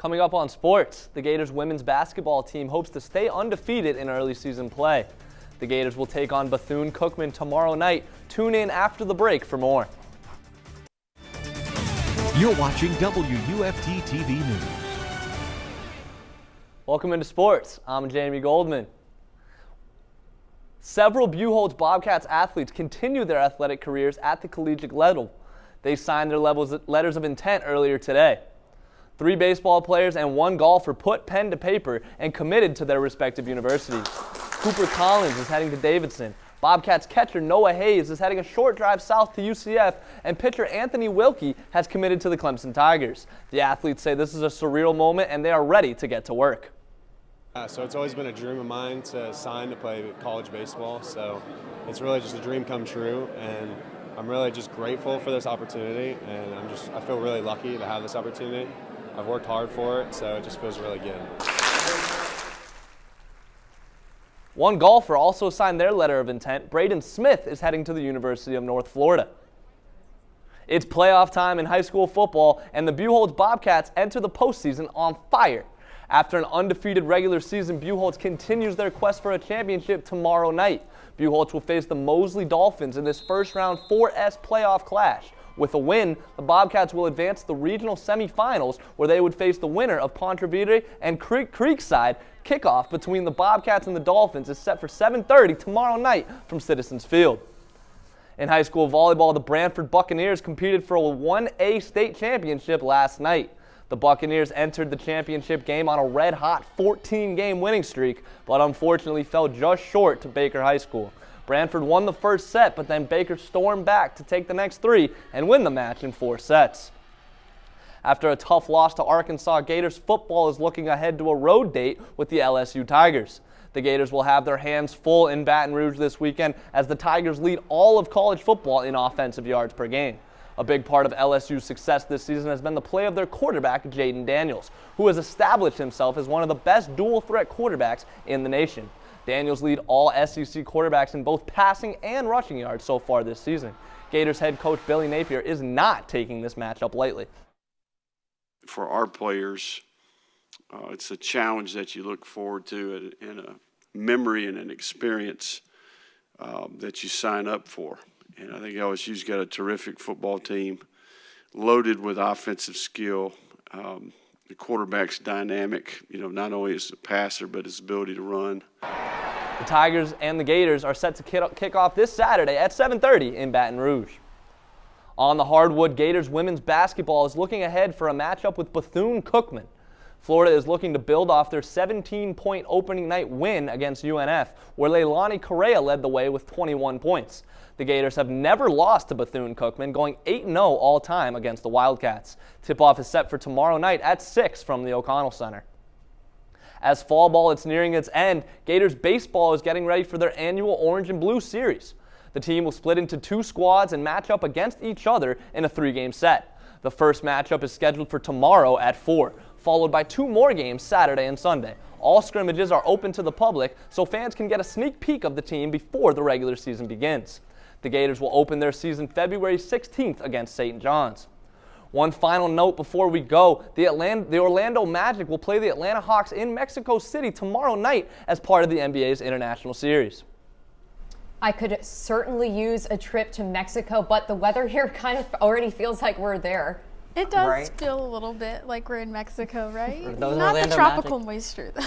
Coming up on sports, the Gators women's basketball team hopes to stay undefeated in early season play. The Gators will take on Bethune-Cookman tomorrow night. Tune in after the break for more. You're watching WUFT TV News. Welcome into sports. I'm Jamie Goldman. Several Buchholz Bobcats athletes continue their athletic careers at the collegiate level. They signed their letters of intent earlier today. 3 baseball players and 1 golfer put pen to paper and committed to their respective universities. Cooper Collins is heading to Davidson. Bobcats catcher Noah Hayes is heading a short drive south to UCF, and pitcher Anthony Wilkie has committed to the Clemson Tigers. The athletes say this is a surreal moment and they are ready to get to work. So it's always been a dream of mine to sign to play college baseball, so it's really just a dream come true, and I'm really just grateful for this opportunity, and I feel really lucky to have this opportunity. I've worked hard for it, so it just feels really good. One golfer also signed their letter of intent. Braden Smith is heading to the University of North Florida. It's playoff time in high school football, and the Buchholz Bobcats enter the postseason on fire. After an undefeated regular season, Buchholz continues their quest for a championship tomorrow night. Buchholz will face the Mosley Dolphins in this first-round 4S playoff clash. With a win, the Bobcats will advance to the regional semifinals, where they would face the winner of Ponte Vedra and Creekside. Kickoff between the Bobcats and the Dolphins is set for 7:30 tomorrow night from Citizens Field. In high school volleyball, the Branford Buccaneers competed for a 1A state championship last night. The Buccaneers entered the championship game on a red-hot 14-game winning streak, but unfortunately fell just short to Baker High School. Branford won the first set, but then Baker stormed back to take the next 3 and win the match in 4 sets. After a tough loss to Arkansas, Gators football is looking ahead to a road date with the LSU Tigers. The Gators will have their hands full in Baton Rouge this weekend as the Tigers lead all of college football in offensive yards per game. A big part of LSU's success this season has been the play of their quarterback, Jaden Daniels, who has established himself as one of the best dual-threat quarterbacks in the nation. Daniels lead all SEC quarterbacks in both passing and rushing yards so far this season. Gators head coach Billy Napier is not taking this matchup lightly. For our players, it's a challenge that you look forward to and a memory and an experience that you sign up for. And I think LSU's got a terrific football team, loaded with offensive skill. The quarterback's dynamic, not only as a passer, but his ability to run. The Tigers and the Gators are set to kick off this Saturday at 7:30 in Baton Rouge. On the hardwood, Gators women's basketball is looking ahead for a matchup with Bethune-Cookman. Florida is looking to build off their 17-point opening night win against UNF, where Leilani Correa led the way with 21 points. The Gators have never lost to Bethune-Cookman, going 8-0 all time against the Wildcats. Tip-off is set for tomorrow night at 6 from the O'Connell Center. As fall ball is nearing its end, Gators baseball is getting ready for their annual Orange and Blue series. The team will split into 2 squads and match up against each other in a 3-game set. The first matchup is scheduled for tomorrow at 4, followed by 2 more games Saturday and Sunday. All scrimmages are open to the public, so fans can get a sneak peek of the team before the regular season begins. The Gators will open their season February 16th against St. John's. One final note before we go, the Orlando Magic will play the Atlanta Hawks in Mexico City tomorrow night as part of the NBA's International Series. I could certainly use a trip to Mexico, but the weather here kind of already feels like we're there. It does Right. feel a little bit like we're in Mexico, right? Those Not Orlando the tropical moisture, though.